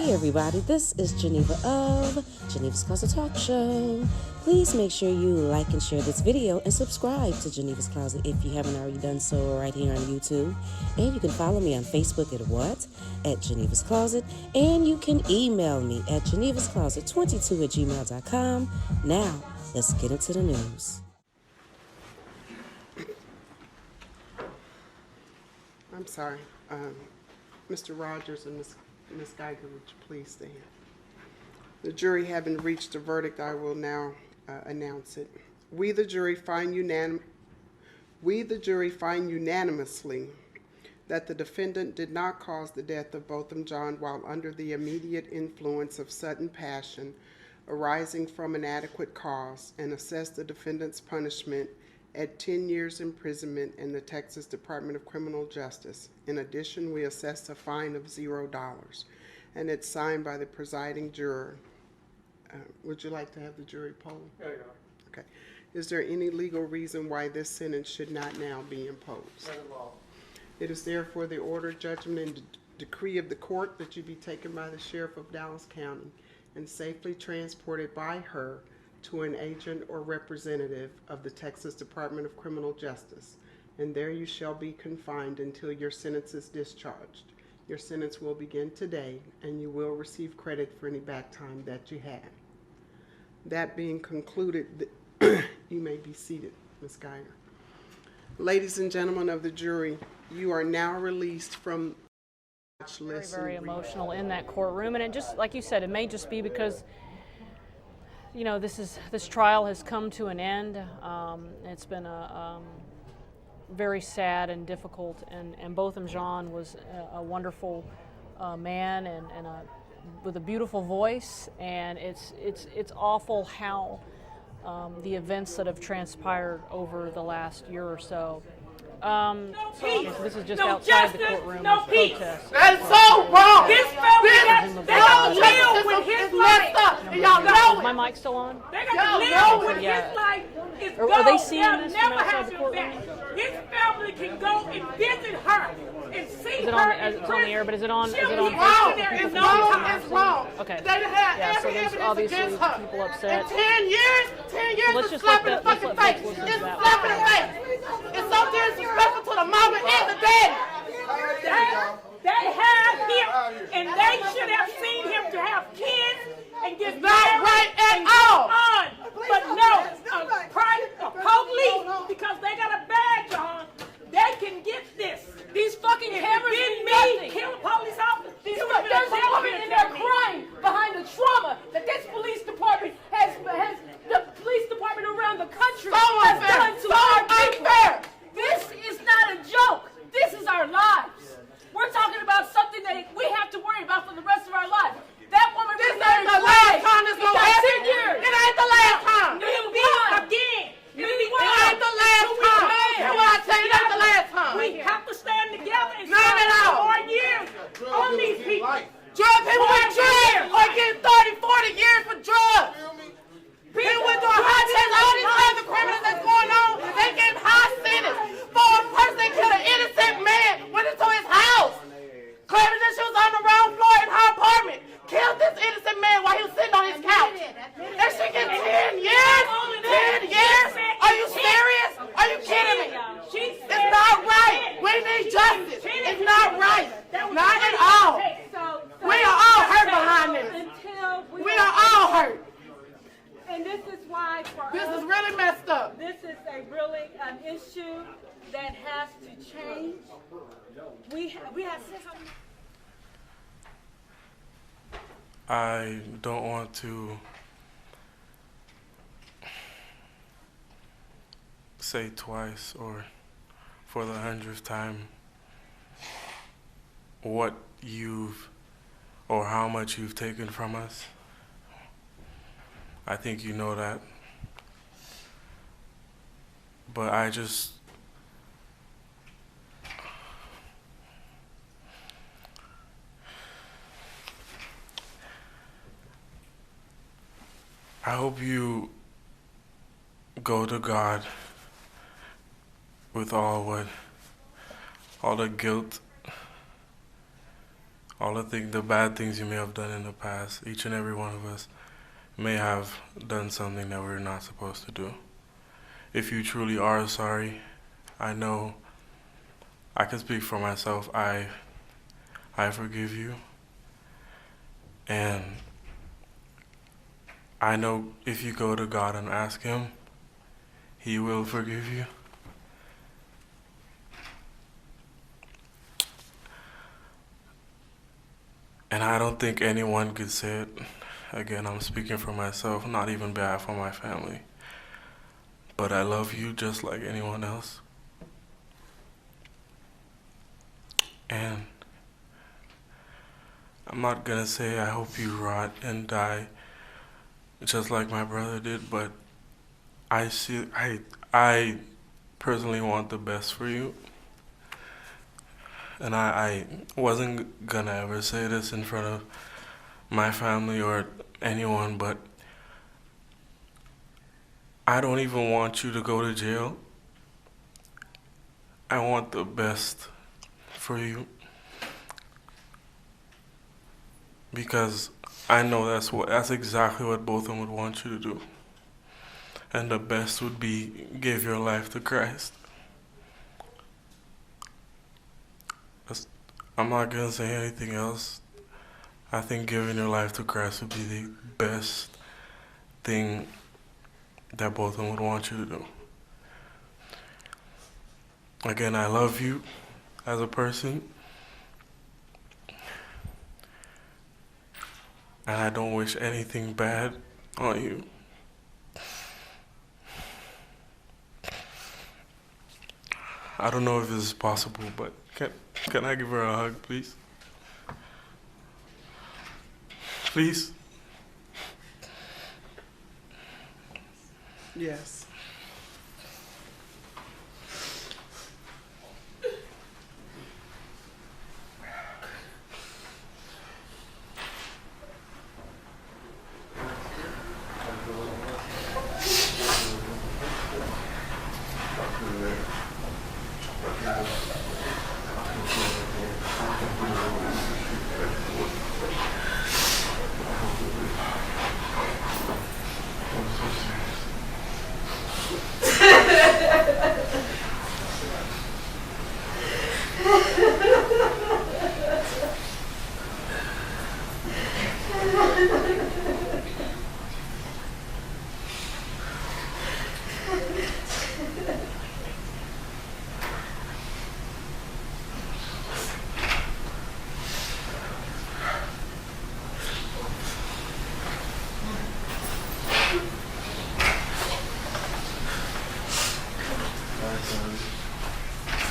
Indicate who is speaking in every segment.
Speaker 1: Hey everybody, this is Geneva of Geneva's Closet Talk Show. Please make sure you like and share this video and subscribe to Geneva's Closet if you haven't already done so right here on YouTube. And you can follow me on Facebook at Geneva's Closet. And you can email me at genevascloset22@gmail.com. Now, let's get into the news.
Speaker 2: I'm sorry. Mr. Rogers and Ms. Guyger, would you please stand? The jury having reached a verdict, I will now announce it. We, the jury, find unanimously that the defendant did not cause the death of Botham John while under the immediate influence of sudden passion arising from an adequate cause, and assess the defendant's punishment at 10 years imprisonment in the Texas Department of Criminal Justice. In addition, we assess a fine of $0, and it's signed by the presiding juror. Would you like to have the jury poll?
Speaker 3: Yeah.
Speaker 2: Okay. Is there any legal reason why this sentence should not now be imposed? It is therefore the order, judgment, and decree of the court that you be taken by the Sheriff of Dallas County and safely transported by her to an agent or representative of the Texas Department of Criminal Justice, and there you shall be confined until your sentence is discharged. Your sentence will begin today, and you will receive credit for any back time that you had. That being concluded, you may be seated, Ms. Guyger. Ladies and gentlemen of the jury, you are now released from
Speaker 4: very emotional in that courtroom, and it just, like you said, it may just be because this trial has come to an end. It's been a very sad and difficult, and Botham Jean was a wonderful man and with a beautiful voice, and it's awful how the events that have transpired over the last year or so. So this is just outside the courtroom.
Speaker 5: No peace.
Speaker 4: Protest.
Speaker 5: That is so wrong. This family got to live with his life. Y'all know
Speaker 4: it. Is my mic still on?
Speaker 5: They got to live with his life.
Speaker 4: Are they seeing this from outside the courtroom?
Speaker 5: His family can go and visit her and see
Speaker 4: her. It's on the air, but is it on? Is it on
Speaker 5: wrong.
Speaker 4: Facebook?
Speaker 5: It's wrong.
Speaker 4: Okay.
Speaker 5: They have
Speaker 4: so
Speaker 5: every
Speaker 4: there's
Speaker 5: evidence
Speaker 4: obviously
Speaker 5: against her.
Speaker 4: people upset.
Speaker 5: In 10 years
Speaker 4: let's
Speaker 5: is
Speaker 4: just
Speaker 5: slap in
Speaker 4: let
Speaker 5: the fucking face.
Speaker 4: folks listen
Speaker 5: It's
Speaker 4: to that
Speaker 5: slap in the face. It's so disrespectful to the mama and the daddy. They have him, and they should have seen him to have kids and get married right at and all. go on. But no, a police, because they got a badge on, they can get this.
Speaker 6: These fucking cameras mean
Speaker 5: me
Speaker 6: nothing.
Speaker 5: kill a police officer.
Speaker 6: There's a woman in there crying behind the trauma that this police department has the police department around the country has done to our people. This is not a joke. This is our lives. We're talking about something that we have to worry about for the rest of our lives. That woman.
Speaker 5: This ain't the last time this gonna happen.
Speaker 6: 10 years.
Speaker 5: It ain't the last time.
Speaker 6: It
Speaker 5: It ain't the last time. That's what I tell you. It ain't the last time. We have to stand together and None at all. 4 years on these people. Drug people in jail or getting 30, 40 years for drugs. People went through a high chance, all these other criminals that's going on, they get high sentence for a person that killed an innocent man, went into his house, claiming that she was on the wrong floor in her apartment, killed this innocent man while he was sitting on his couch. And she gets 10 years? 10 years? Are you serious? Are you kidding me? It's not right. We need justice. It's not right. Not at all. We are all hurt behind this. We are all hurt.
Speaker 7: And this is why for
Speaker 5: This
Speaker 7: us,
Speaker 5: is really messed up.
Speaker 7: this is an issue that has to change. We have
Speaker 3: I don't want to say twice or for the 100th time what you've or how much you've taken from us. I think you know that. But I hope you go to God with all the guilt, the bad things you may have done in the past. Each and every one of us may have done something that we're not supposed to do. If you truly are sorry, I know I can speak for myself. I forgive you. And I know if you go to God and ask Him, He will forgive you. And I don't think anyone could say it. Again, I'm speaking for myself, not even behalf of my family. But I love you just like anyone else. And I'm not gonna say I hope you rot and die just like my brother did, but I personally want the best for you. And I wasn't gonna ever say this in front of my family or anyone, but I don't even want you to go to jail. I want the best for you. Because I know that's exactly what Botham would want you to do. And the best would be give your life to Christ. I'm not gonna say anything else. I think giving your life to Christ would be the best thing that Botham would want you to do. Again, I love you as a person. And I don't wish anything bad on you. I don't know if this is possible, but can I give her a hug, please? Please?
Speaker 2: Yes.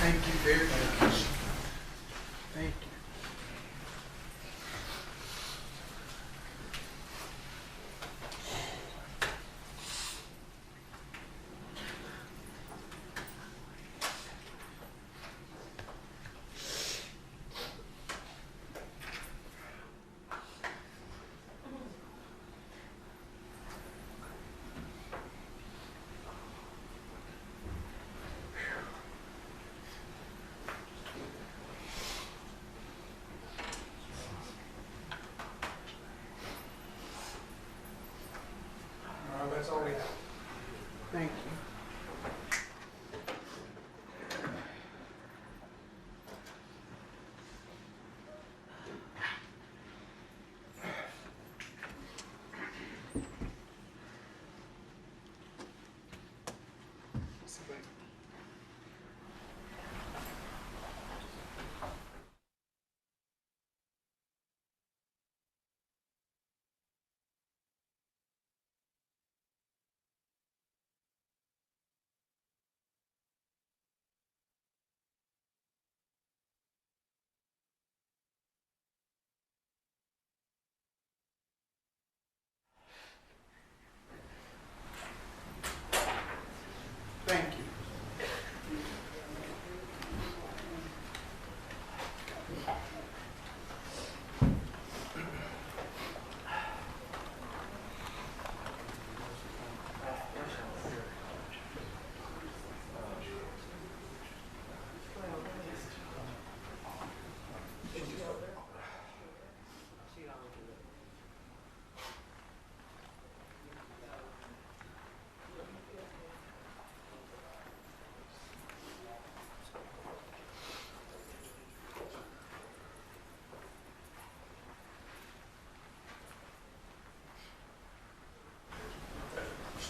Speaker 2: Thank you very much. Thank you.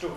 Speaker 8: story.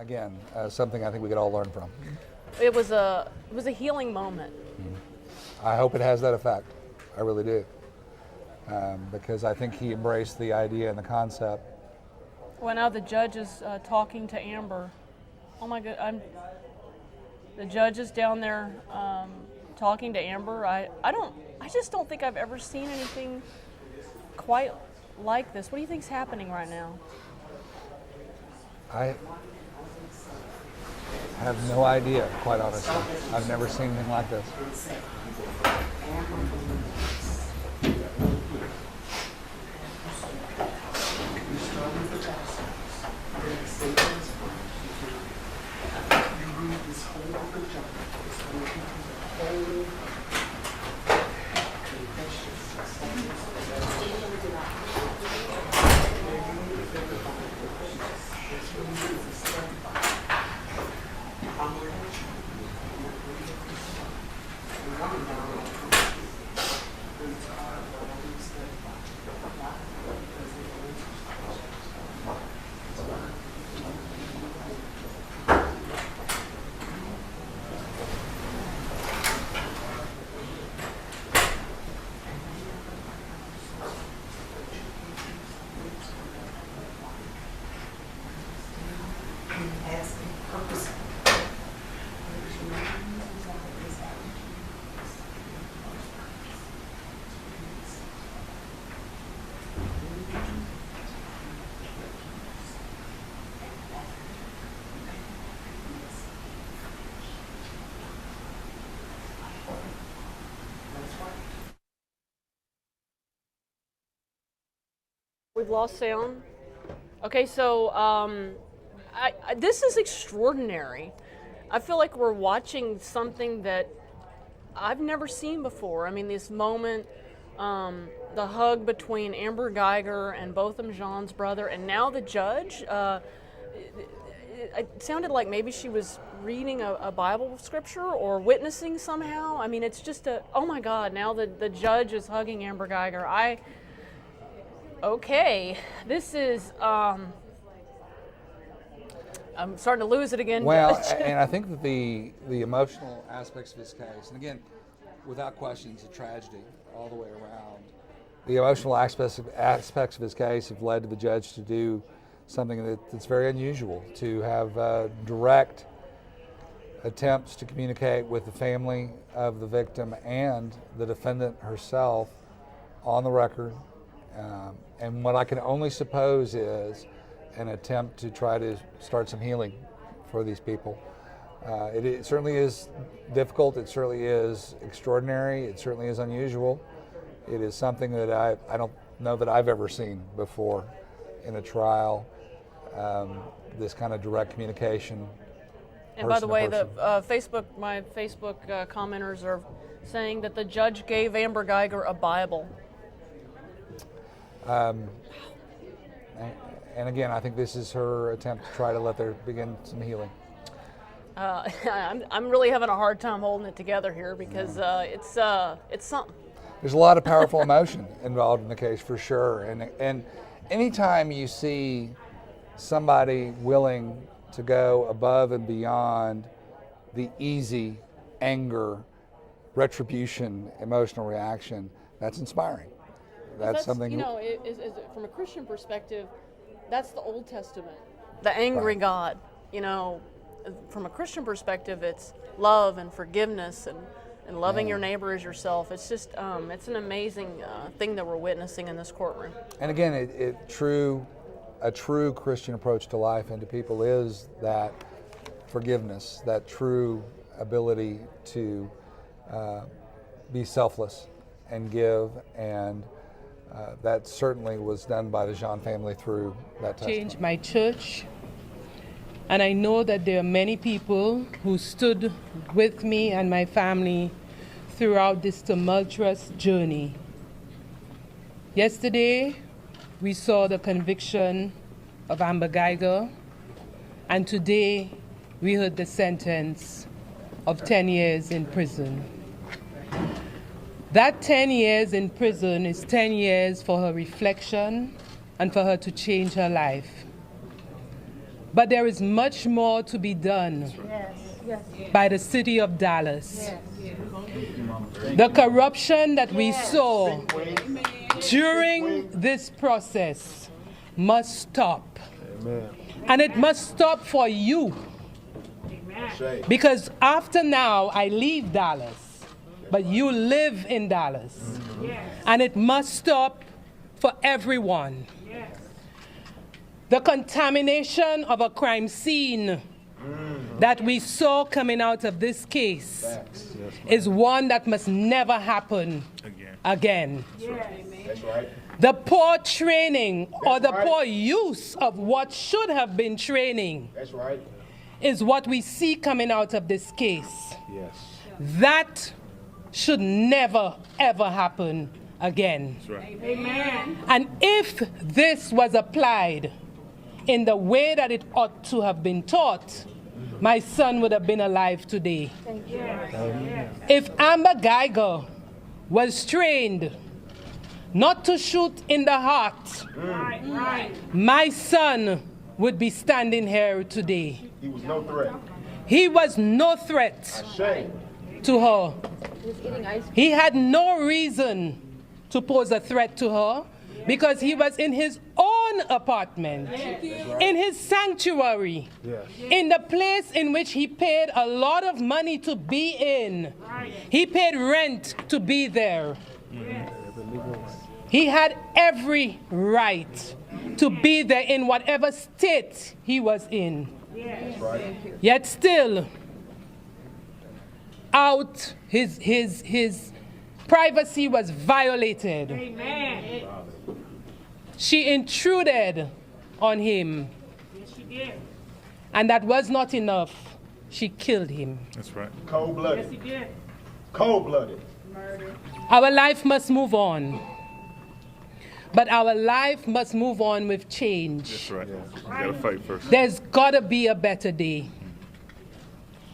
Speaker 9: Again, something I think we could all learn from.
Speaker 4: It was a healing moment.
Speaker 9: I hope it has that effect. I really do. Because I think he embraced the idea and the concept.
Speaker 4: Well, now the judge is talking to Amber. Oh my God, the judge is down there talking to Amber. I just don't think I've ever seen anything quite like this. What do you think's happening right now?
Speaker 9: I have no idea, quite honestly. I've never seen anything like this.
Speaker 4: We've lost sound. Okay, so this is extraordinary. I feel like we're watching something that I've never seen before. I mean, this moment, the hug between Amber Guyger and Botham Jean's brother, and now the judge. It sounded like maybe she was reading a Bible scripture or witnessing somehow. I mean, it's just oh my God, now the judge is hugging Amber Guyger. Okay, this is, I'm starting to lose it again.
Speaker 9: Well, and I think that the emotional aspects of his case, and again, without question, it's a tragedy all the way around. The emotional aspects of his case have led to the judge to do something that's very unusual, to have direct attempts to communicate with the family of the victim and the defendant herself on the record. And what I can only suppose is an attempt to try to start some healing for these people. It certainly is difficult, it certainly is extraordinary, it certainly is unusual. It is something that I don't know that I've ever seen before in a trial, this kind of direct communication
Speaker 4: And by the way,
Speaker 9: person.
Speaker 4: my Facebook commenters are saying that the judge gave Amber Guyger a Bible.
Speaker 9: And again, I think this is her attempt to try to let there begin some healing.
Speaker 4: I'm really having a hard time holding it together here because it's something.
Speaker 9: There's a lot of powerful emotion involved in the case for sure, and anytime you see somebody willing to go above and beyond the easy anger, retribution, emotional reaction, that's inspiring. That's something,
Speaker 4: you know, from a Christian perspective, that's the Old Testament, the angry
Speaker 9: Right.
Speaker 4: God. You know, from a Christian perspective, it's love and forgiveness and loving your neighbor as yourself. It's just, it's an amazing thing that we're witnessing in this courtroom.
Speaker 9: and again, a true Christian approach to life and to people is that forgiveness, that true ability to be selfless and give, and that certainly was done by the Jean family through that testimony.
Speaker 8: Change my church, and I know that there are many people who stood with me and my family throughout this tumultuous journey. Yesterday, we saw the conviction of Amber Guyger, and today we heard the sentence of 10 years in prison. That 10 years in prison is 10 years for her reflection and for her to change her life. But there is much more to be done by the city of Dallas. The corruption that we saw during this process must stop. And it must stop for you. Because after now, I leave Dallas, but you live in Dallas. And it must stop for everyone. The contamination of a crime scene that we saw coming out of this case is one that must never happen again.
Speaker 10: That's right.
Speaker 8: The poor training or the poor use of what should have been training
Speaker 10: That's right.
Speaker 8: is what we see coming out of this case.
Speaker 10: Yes.
Speaker 8: That should never, ever happen again.
Speaker 10: That's right.
Speaker 7: Amen.
Speaker 8: And if this was applied in the way that it ought to have been taught, my son would have been alive today. If Amber Guyger was trained not to shoot in the heart, my son would be standing here today.
Speaker 10: He was no threat.
Speaker 8: He was no threat
Speaker 10: Shame.
Speaker 8: to her. He had no reason to pose a threat to her because he was in his own apartment, in his sanctuary, in the place in which he paid a lot of money to be in. He paid rent to be there. He had every right to be there in whatever state he was in. Yet still, his privacy was violated.
Speaker 7: Amen.
Speaker 8: She intruded on him.
Speaker 7: Yes, she did.
Speaker 8: And that was not enough. She killed him.
Speaker 10: That's right. Cold-blooded.
Speaker 7: Yes, he did.
Speaker 10: Cold-blooded.
Speaker 7: Murder.
Speaker 8: Our life must move on. But our life must move on with change.
Speaker 10: That's right. You gotta fight first.
Speaker 8: There's gotta be a better day.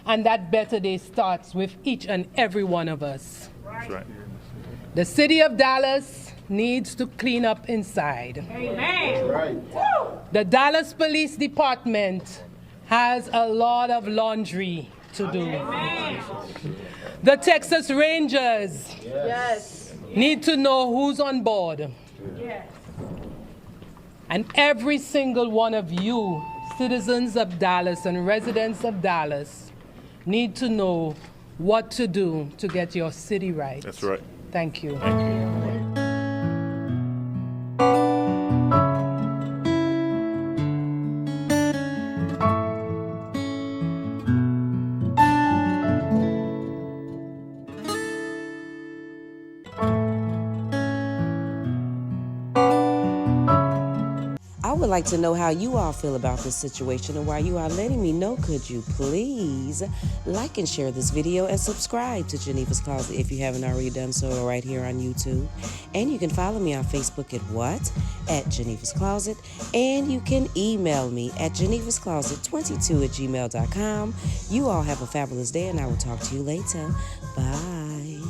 Speaker 8: And that better day starts with each and every one of us.
Speaker 10: That's right.
Speaker 8: The city of Dallas needs to clean up inside.
Speaker 7: Amen.
Speaker 10: Right.
Speaker 8: The Dallas Police Department has a lot of laundry to do. The Texas Rangers need to know who's on board.
Speaker 7: Yes.
Speaker 8: And every single one of you, citizens of Dallas and residents of Dallas, need to know what to do to get your city right.
Speaker 10: That's right.
Speaker 8: Thank you.
Speaker 1: I would like to know how you all feel about this situation, and while you are letting me know, could you please like and share this video and subscribe to Geneva's Closet if you haven't already done so right here on YouTube. And you can follow me on Facebook at Genevas Closet, and you can email me at genevascloset22@gmail.com. You all have a fabulous day, and I will talk to you later. Bye.